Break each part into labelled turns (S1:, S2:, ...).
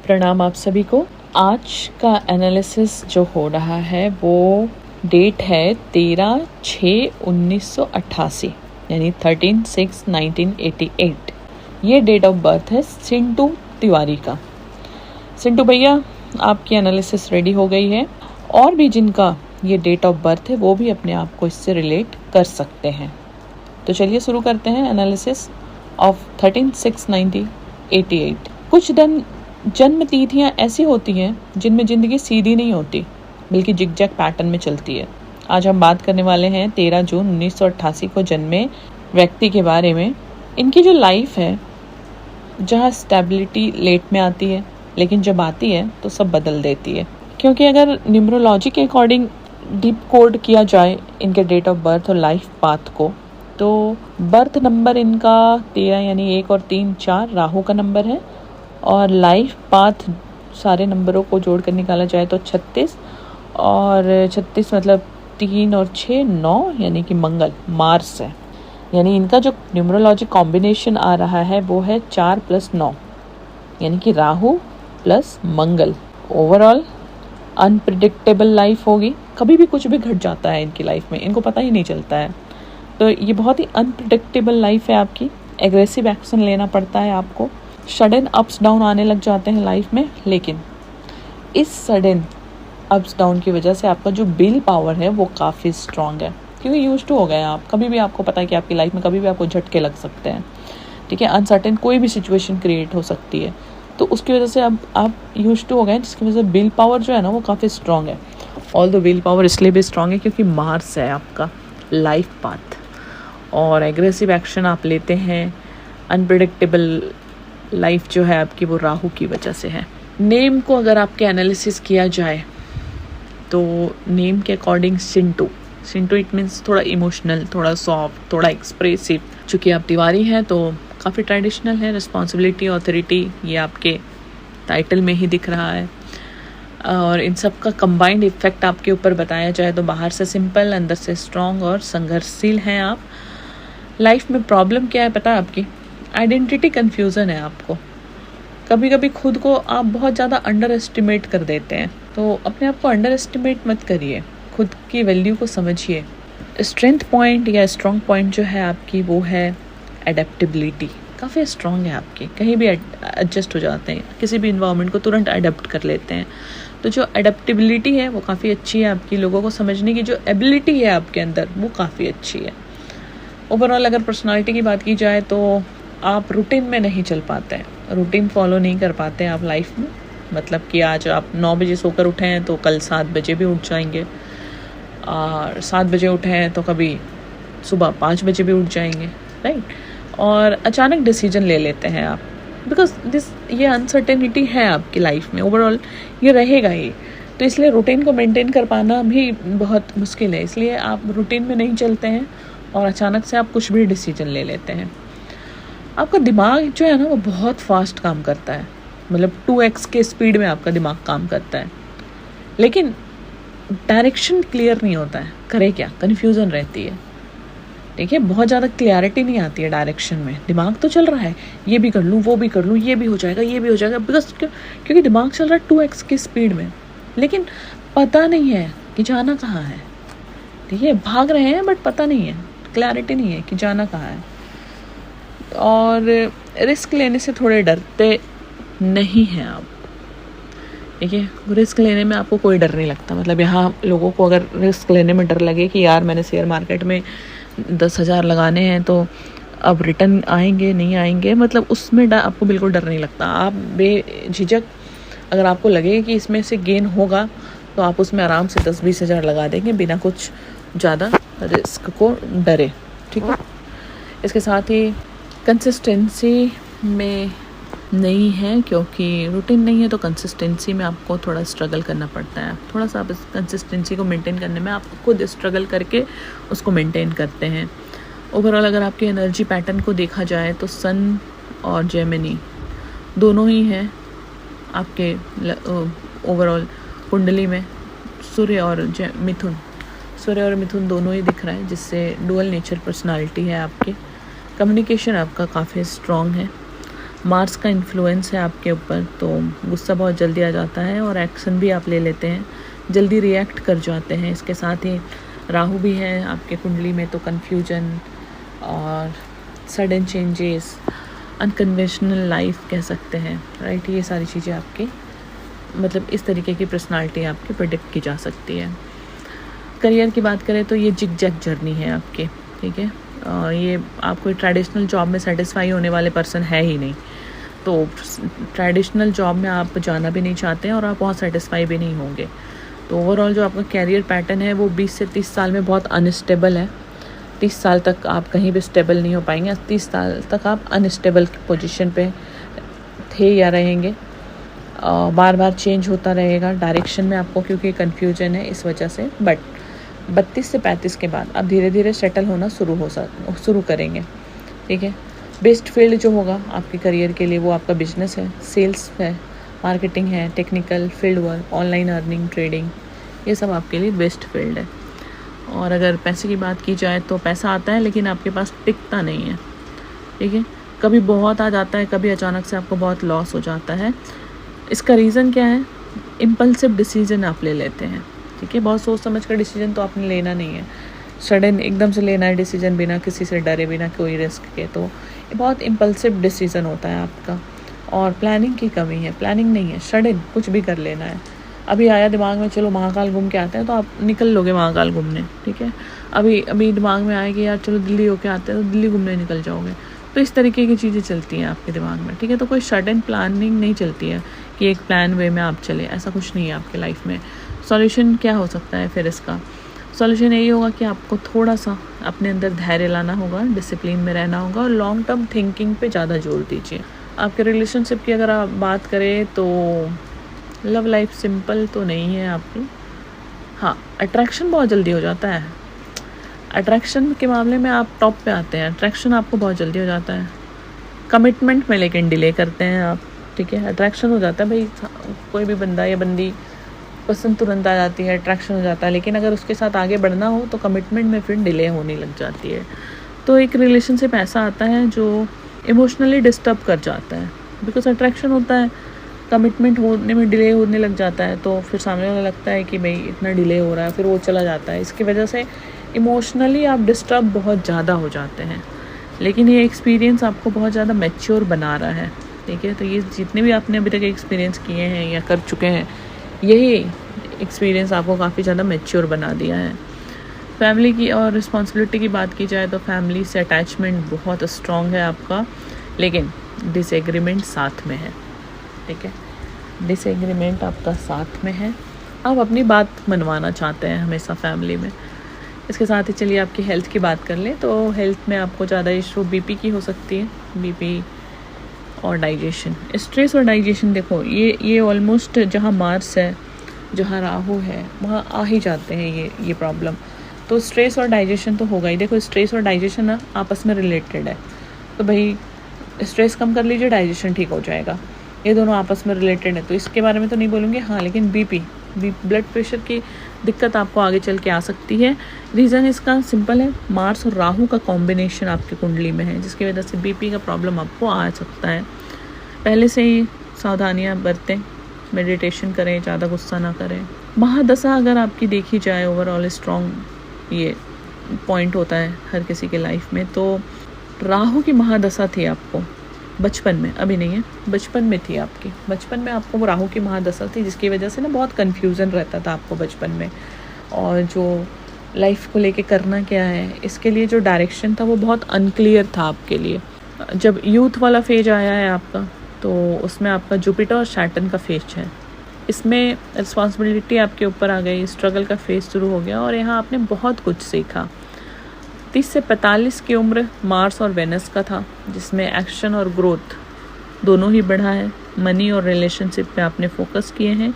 S1: प्रणाम आप सभी को। आज का एनालिसिस जो हो रहा है वो डेट है 13/6/1988 यानी 13/6/1988। ये डेट ऑफ बर्थ है सिंटू तिवारी का। सिंटू भैया आपकी एनालिसिस रेडी हो गई है और भी जिनका ये डेट ऑफ बर्थ है वो भी अपने आप को इससे रिलेट कर सकते हैं। तो चलिए शुरू करते हैं एनालिसिस ऑफ 13/6/1988। कुछ जन्म तिथियाँ ऐसी होती हैं जिनमें ज़िंदगी सीधी नहीं होती बल्कि जिगजैग पैटर्न में चलती है। आज हम बात करने वाले हैं 13 जून 1988 को जन्मे व्यक्ति के बारे में। इनकी जो लाइफ है जहाँ स्टेबिलिटी लेट में आती है लेकिन जब आती है तो सब बदल देती है, क्योंकि अगर न्यूमरोलॉजी के अकॉर्डिंग डीप कोड किया जाए इनके डेट ऑफ बर्थ और लाइफ पाथ को, तो बर्थ नंबर इनका 13 यानी 1 और 3 4 राहु का नंबर है और लाइफ पाथ सारे नंबरों को जोड़ कर निकाला जाए तो 36 और 36 मतलब 3 और 6 9 यानी कि मंगल मार्स है। यानी इनका जो न्यूमरोलॉजी कॉम्बिनेशन आ रहा है वो है 4 + 9 यानी कि राहु प्लस मंगल। ओवरऑल अनप्रिडिक्टेबल लाइफ होगी, कभी भी कुछ भी घट जाता है इनकी लाइफ में, इनको पता ही नहीं चलता है। तो ये बहुत ही अनप्रिडिक्टेबल लाइफ है आपकी। एग्रेसिव एक्शन लेना पड़ता है आपको, सडन अप्स डाउन आने लग जाते हैं लाइफ में, लेकिन इस सडन अप्स डाउन की वजह से आपका जो विल पावर है वो काफ़ी स्ट्रांग है, क्योंकि यूज टू हो गए हैं आप। कभी भी आपको पता है कि आपकी लाइफ में कभी भी आपको झटके लग सकते हैं, ठीक है। अनसर्टेन कोई भी सिचुएशन क्रिएट हो सकती है, तो उसकी वजह से अब आप यूज टू हो गए हैं, जिसकी वजह से विल पावर जो है ना वो काफ़ी स्ट्रांग है। ऑल द विल पावर इसलिए भी स्ट्रांग है क्योंकि मार्स है आपका लाइफ पाथ और एग्रेसिव एक्शन आप लेते हैं। अनप्रिडिक्टेबल लाइफ जो है आपकी वो राहु की वजह से है। नेम को अगर आपके एनालिसिस किया जाए तो नेम के अकॉर्डिंग सिंटू इट मीन्स थोड़ा इमोशनल, थोड़ा सॉफ्ट, थोड़ा एक्सप्रेसिव। चूँकि आप तिवारी हैं तो काफ़ी ट्रेडिशनल है। रिस्पॉन्सिबिलिटी, ऑथोरिटी ये आपके टाइटल में ही दिख रहा है और इन सब का कंबाइंड इफेक्ट आपके ऊपर बताया जाए तो बाहर से सिंपल, अंदर से स्ट्रॉन्ग और संघर्षशील हैं आप। लाइफ में प्रॉब्लम क्या है पता है आपकी? आइडेंटिटी कन्फ्यूज़न है आपको। कभी कभी खुद को आप बहुत ज़्यादा अंडर एस्टिमेट कर देते हैं, तो अपने आप को अंडर एस्टिमेट मत करिए, खुद की वैल्यू को समझिए। स्ट्रेंथ पॉइंट या स्ट्रॉन्ग पॉइंट जो है आपकी वो है एडेप्टेबिलिटी। काफ़ी स्ट्रॉन्ग है आपकी, कहीं भी एडजस्ट हो जाते हैं, किसी भी इन्वायरमेंट को तुरंत अडेप्ट कर लेते हैं। तो जो एडेप्टेबिलिटी है वो काफ़ी अच्छी है आपकी। लोगों को समझने की जो एबिलिटी है आपके अंदर वो काफ़ी अच्छी है। ओवरऑल अगर पर्सनालिटी की बात की जाए तो आप रूटीन में नहीं चल पाते हैं, रूटीन फॉलो नहीं कर पाते हैं आप लाइफ में। मतलब कि आज आप 9 बजे सोकर उठे हैं तो कल 7 बजे भी उठ जाएंगे, और 7 बजे उठे हैं तो कभी सुबह 5 बजे भी उठ जाएंगे, राइट। और अचानक डिसीजन ले लेते हैं आप, बिकॉज ये अनसर्टेनिटी है आपकी लाइफ में, ओवरऑल ये रहेगा ही। तो इसलिए रूटीन को मेंटेन कर पाना भी बहुत मुश्किल है, इसलिए आप रूटीन में नहीं चलते हैं और अचानक से आप कुछ भी डिसीजन ले लेते हैं। आपका दिमाग जो है ना वो बहुत फास्ट काम करता है, मतलब 2x के स्पीड में आपका दिमाग काम करता है, लेकिन डायरेक्शन क्लियर नहीं होता है। करे क्या, कन्फ्यूज़न रहती है, ठीक है। बहुत ज़्यादा क्लियरिटी नहीं आती है डायरेक्शन में। दिमाग तो चल रहा है, ये भी कर लूँ, वो भी कर लूँ, ये भी हो जाएगा, ये भी हो जाएगा, बिकॉज क्योंकि दिमाग चल रहा है 2x की स्पीड में, लेकिन पता नहीं है कि जाना कहाँ है, ठीक है। भाग रहे हैं बट पता नहीं है, क्लैरिटी नहीं है कि जाना कहाँ है। और रिस्क लेने से थोड़े डरते नहीं हैं आप, ठीक है। रिस्क लेने में आपको कोई डर नहीं लगता। मतलब यहाँ लोगों को अगर रिस्क लेने में डर लगे कि यार मैंने शेयर मार्केट में 10,000 लगाने हैं तो अब रिटर्न आएंगे नहीं आएंगे, मतलब उसमें आपको बिल्कुल डर नहीं लगता। आप बेझिझक अगर आपको लगे कि इसमें से गेन होगा तो आप उसमें आराम से 10-20 हज़ार लगा देंगे बिना कुछ ज़्यादा रिस्क को डरे, ठीक है। इसके साथ ही कंसिस्टेंसी में नहीं है, क्योंकि रूटीन नहीं है तो कंसिस्टेंसी में आपको थोड़ा स्ट्रगल करना पड़ता है। थोड़ा सा आप इस कंसिस्टेंसी को मेंटेन करने में आप खुद स्ट्रगल करके उसको मेंटेन करते हैं। ओवरऑल अगर आपके एनर्जी पैटर्न को देखा जाए तो सन और जेमिनी दोनों ही हैं आपके ओवरऑल कुंडली में। सूर्य और मिथुन दोनों ही दिख रहा है, जिससे डुअल नेचर पर्सनालिटी है आपकी। कम्युनिकेशन आपका काफ़ी स्ट्रॉन्ग है। मार्स का इन्फ्लुएंस है आपके ऊपर, तो गुस्सा बहुत जल्दी आ जाता है और एक्शन भी आप ले लेते हैं, जल्दी रिएक्ट कर जाते हैं। इसके साथ ही राहु भी है आपके कुंडली में, तो कन्फ्यूजन और सडन चेंजेस, अनकन्वेंशनल लाइफ कह सकते हैं, राइट। ये सारी चीज़ें आपकी मतलब इस तरीके की पर्सनालिटी आपकी प्रेडिक्ट की जा सकती है। करियर की बात करें तो ये जिग जैग जर्नी है आपकी, ठीक है। ये आप कोई ट्रेडिशनल जॉब में सेटिस्फाई होने वाले पर्सन है ही नहीं, तो ट्रेडिशनल जॉब में आप जाना भी नहीं चाहते हैं और आप बहुत सेटिस्फाई भी नहीं होंगे। तो ओवरऑल जो आपका कैरियर पैटर्न है वो 20 से 30 साल में बहुत अनस्टेबल है। 30 साल तक आप कहीं भी स्टेबल नहीं हो पाएंगे। 30 साल तक आप अनस्टेबल पोजीशन पे थे या रहेंगे। बार बार चेंज होता रहेगा डायरेक्शन में आपको, क्योंकि कन्फ्यूजन है इस वजह से। बट 32 से 35 के बाद आप धीरे धीरे सेटल होना शुरू करेंगे, ठीक है। बेस्ट फील्ड जो होगा आपके करियर के लिए वो आपका बिजनेस है, सेल्स है, मार्केटिंग है, technical field work, online earning, trading, ये सब आपके लिए बेस्ट फील्ड है। और अगर पैसे की बात की जाए तो पैसा आता है लेकिन आपके पास टिकता नहीं है, ठीक है। कभी बहुत आ जाता है, कभी अचानक से आपको बहुत लॉस हो जाता है। इसका रीज़न क्या है? इम्पल्सिव डिसीजन आप ले लेते हैं, ठीक है। बहुत सोच समझ कर डिसीजन तो आपने लेना नहीं है, सडन एकदम से लेना है डिसीजन बिना किसी से डरे, बिना कोई रिस्क के, तो ये बहुत इम्पल्सिव डिसीजन होता है आपका। और प्लानिंग की कमी है, प्लानिंग नहीं है, सडन कुछ भी कर लेना है। अभी आया दिमाग में चलो महाकाल घूम के आते हैं, तो आप निकल लोगे महाकाल घूमने, ठीक है। अभी दिमाग में आए कि यार चलो दिल्ली होके आते हैं, तो दिल्ली घूमने निकल जाओगे। तो इस तरीके की चीज़ें चलती हैं आपके दिमाग में, ठीक है। तो कोई सडन प्लानिंग नहीं चलती है कि एक प्लान वे में आप चले, ऐसा कुछ नहीं है आपके लाइफ में। सॉल्यूशन क्या हो सकता है फिर? इसका सॉल्यूशन यही होगा कि आपको थोड़ा सा अपने अंदर धैर्य लाना होगा, डिसिप्लिन में रहना होगा और लॉन्ग टर्म थिंकिंग पे ज़्यादा जोर दीजिए। आपके रिलेशनशिप की अगर आप बात करें तो लव लाइफ सिंपल तो नहीं है आपकी। हाँ, अट्रैक्शन बहुत जल्दी हो जाता है, अट्रैक्शन के मामले में आप टॉप पे आते हैं, अट्रैक्शन आपको बहुत जल्दी हो जाता है। कमिटमेंट में लेकिन डिले करते हैं आप, ठीक है। अट्रैक्शन हो जाता है भाई, कोई भी बंदा या बंदी पसंद तुरंत आ जाती है, अट्रैक्शन हो जाता है, लेकिन अगर उसके साथ आगे बढ़ना हो तो कमिटमेंट में फिर डिले होने लग जाती है। तो एक रिलेशनशिप ऐसा आता है जो इमोशनली डिस्टर्ब कर जाता है, बिकॉज अट्रैक्शन होता है, कमिटमेंट होने में डिले होने लग जाता है, तो फिर सामने वाला लगता है कि भाई इतना डिले हो रहा है, फिर वो चला जाता है। इसकी वजह से इमोशनली आप डिस्टर्ब बहुत ज़्यादा हो जाते हैं। लेकिन ये एक्सपीरियंस आपको बहुत ज़्यादा मैच्योर बना रहा है, ठीक है। तो ये जितने भी आपने अभी तक एक्सपीरियंस किए हैं या कर चुके हैं, यही एक्सपीरियंस आपको काफ़ी ज़्यादा मैच्योर बना दिया है। फैमिली की और रिस्पॉन्सिबिलिटी की बात की जाए तो फैमिली से अटैचमेंट बहुत स्ट्रॉन्ग है आपका, लेकिन डिसएग्रीमेंट साथ में है, ठीक है। डिसएग्रीमेंट आपका साथ में है, आप अपनी बात मनवाना चाहते हैं हमेशा फैमिली में। इसके साथ ही चलिए आपकी हेल्थ की बात कर लें, तो हेल्थ में आपको ज़्यादा इशू बीपी की हो सकती है, बीपी और डाइजेशन, स्ट्रेस और डाइजेशन। देखो ये ऑलमोस्ट जहाँ मार्स है, जहाँ राहु है, वहाँ आ ही जाते हैं ये प्रॉब्लम। तो स्ट्रेस और डाइजेशन तो होगा ही। देखो स्ट्रेस और डाइजेशन ना आपस में रिलेटेड है, तो भाई स्ट्रेस कम कर लीजिए, डाइजेशन ठीक हो जाएगा, ये दोनों आपस में रिलेटेड है। तो इसके बारे में तो नहीं बोलूँगी, हाँ, लेकिन बीपी ब्लड प्रेशर की दिक्कत आपको आगे चल के आ सकती है। रीज़न इसका सिंपल है, मार्स और राहु का कॉम्बिनेशन आपकी कुंडली में है, जिसकी वजह से बीपी का प्रॉब्लम आपको आ सकता है। पहले से ही सावधानियां बरतें, मेडिटेशन करें, ज़्यादा गुस्सा ना करें। महादशा अगर आपकी देखी जाए, ओवरऑल स्ट्रॉन्ग ये पॉइंट होता है हर किसी के लाइफ में, तो राहु की महादशा थी आपको बचपन में, अभी नहीं है, बचपन में थी आपकी। बचपन में आपको वो राहु की महादशा थी, जिसकी वजह से ना बहुत कन्फ्यूज़न रहता था आपको बचपन में, और जो लाइफ को लेके करना क्या है, इसके लिए जो डायरेक्शन था वो बहुत अनक्लियर था आपके लिए। जब यूथ वाला फेज आया है आपका, तो उसमें आपका जुपिटर और सैटर्न का फेज है, इसमें रिस्पॉन्सिबिलिटी आपके ऊपर आ गई, स्ट्रगल का फेज शुरू हो गया और यहाँ आपने बहुत कुछ सीखा। 30 से 45 की उम्र मार्स और वेनस का था, जिसमें एक्शन और ग्रोथ दोनों ही बढ़ा है। मनी और रिलेशनशिप पे आपने फोकस किए हैं।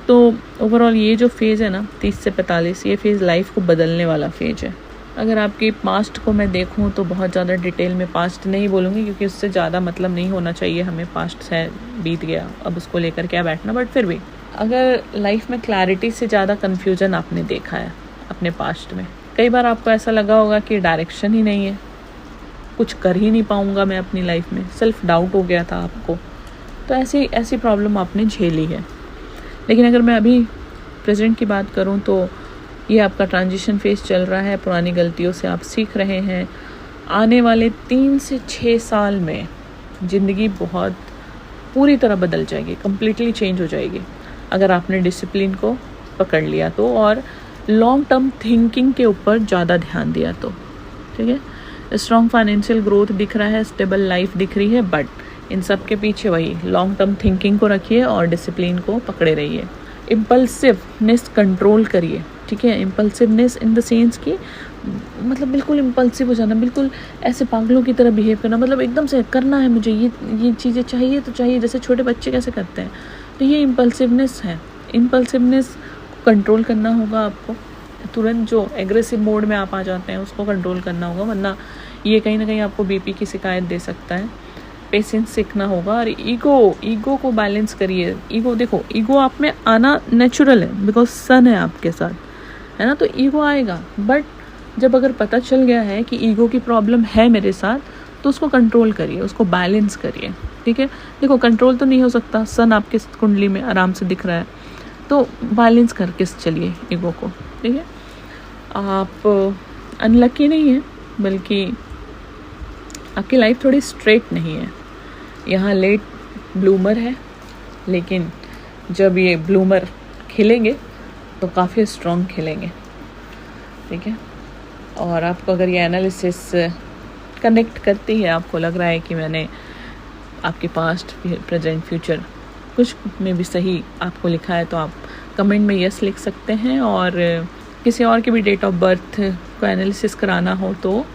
S1: तो ओवरऑल ये जो फेज़ है ना 30 से 45, ये फेज़ लाइफ को बदलने वाला फेज है। अगर आपकी पास्ट को मैं देखूं तो बहुत ज़्यादा डिटेल में पास्ट नहीं बोलूँगी, क्योंकि उससे ज़्यादा मतलब नहीं होना चाहिए हमें। पास्ट से बीत गया, अब उसको लेकर क्या बैठना। बट फिर भी अगर लाइफ में क्लैरिटी से ज़्यादा कन्फ्यूजन आपने देखा है अपने पास्ट में, कई बार आपको ऐसा लगा होगा कि डायरेक्शन ही नहीं है, कुछ कर ही नहीं पाऊँगा मैं अपनी लाइफ में, सेल्फ डाउट हो गया था आपको। तो ऐसी प्रॉब्लम आपने झेली है। लेकिन अगर मैं अभी प्रेजेंट की बात करूं तो ये आपका ट्रांजिशन फेज चल रहा है, पुरानी गलतियों से आप सीख रहे हैं। आने वाले 3 से 6 साल में ज़िंदगी बहुत पूरी तरह बदल जाएगी, कम्प्लीटली चेंज हो जाएगी अगर आपने डिसिप्लिन को पकड़ लिया तो, और लॉन्ग टर्म थिंकिंग के ऊपर ज़्यादा ध्यान दिया तो। ठीक है, स्ट्रॉन्ग फाइनेंशियल ग्रोथ दिख रहा है, स्टेबल लाइफ दिख रही है, बट इन सब के पीछे वही लॉन्ग टर्म थिंकिंग को रखिए और डिसिप्लिन को पकड़े रहिए। इम्पल्सिवनेस कंट्रोल करिए। ठीक है, इम्पल्सिवनेस इन द सेंस कि मतलब बिल्कुल इम्पल्सिव हो जाना, बिल्कुल ऐसे पागलों की तरह बिहेव करना, मतलब एकदम से करना है मुझे ये चीज़ें चाहिए तो चाहिए, जैसे छोटे बच्चे कैसे करते हैं। तो ये इम्पल्सिवनेस है। इम्पल्सिवनेस को कंट्रोल करना होगा आपको। तुरंत जो एग्रेसिव मोड में आप आ जाते हैं उसको कंट्रोल करना होगा, वरना ये कहीं ना कहीं आपको बीपी की शिकायत दे सकता है। पेशेंस सीखना होगा। और ईगो को बैलेंस करिए। ईगो आप में आना नेचुरल है, बिकॉज सन है आपके साथ, है ना। तो ईगो आएगा, बट जब अगर पता चल गया है कि ईगो की प्रॉब्लम है मेरे साथ, तो उसको कंट्रोल करिए, उसको बैलेंस करिए। ठीक है, देखो कंट्रोल तो नहीं हो सकता, सन आपके कुंडली में आराम से दिख रहा है, तो बैलेंस करके चलिए ईगो को। ठीक है, आप अनलकी नहीं है, बल्कि आपकी लाइफ थोड़ी स्ट्रेट नहीं है। यहाँ लेट ब्लूमर है, लेकिन जब ये ब्लूमर खिलेंगे तो काफ़ी स्ट्रॉन्ग खिलेंगे। ठीक है, और आपको अगर ये एनालिसिस कनेक्ट करती है, आपको लग रहा है कि मैंने आपके पास्ट, प्रेजेंट, फ्यूचर कुछ में भी सही आपको लिखा है, तो आप कमेंट में यस लिख सकते हैं। और किसी और की भी डेट ऑफ बर्थ को एनालिसिस कराना हो तो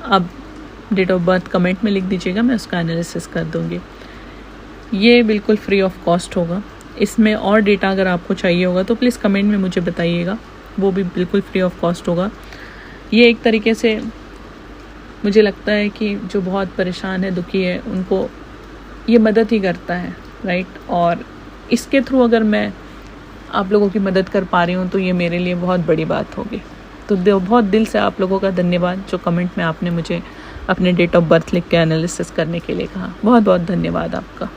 S1: आप डेट ऑफ बर्थ कमेंट में लिख दीजिएगा, मैं उसका एनालिसिस कर दूंगी। ये बिल्कुल फ्री ऑफ कॉस्ट होगा। इसमें और डेटा अगर आपको चाहिए होगा तो प्लीज़ कमेंट में मुझे बताइएगा, वो भी बिल्कुल फ्री ऑफ कॉस्ट होगा। ये एक तरीके से मुझे लगता है कि जो बहुत परेशान है, दुखी है, उनको ये मदद ही करता है, राइट। और इसके थ्रू अगर मैं आप लोगों की मदद कर पा रही हूँ तो ये मेरे लिए बहुत बड़ी बात होगी। तो बहुत दिल से आप लोगों का धन्यवाद जो कमेंट में आपने मुझे अपने डेट ऑफ बर्थ लिख के एनालिसिस करने के लिए कहा। बहुत बहुत धन्यवाद आपका।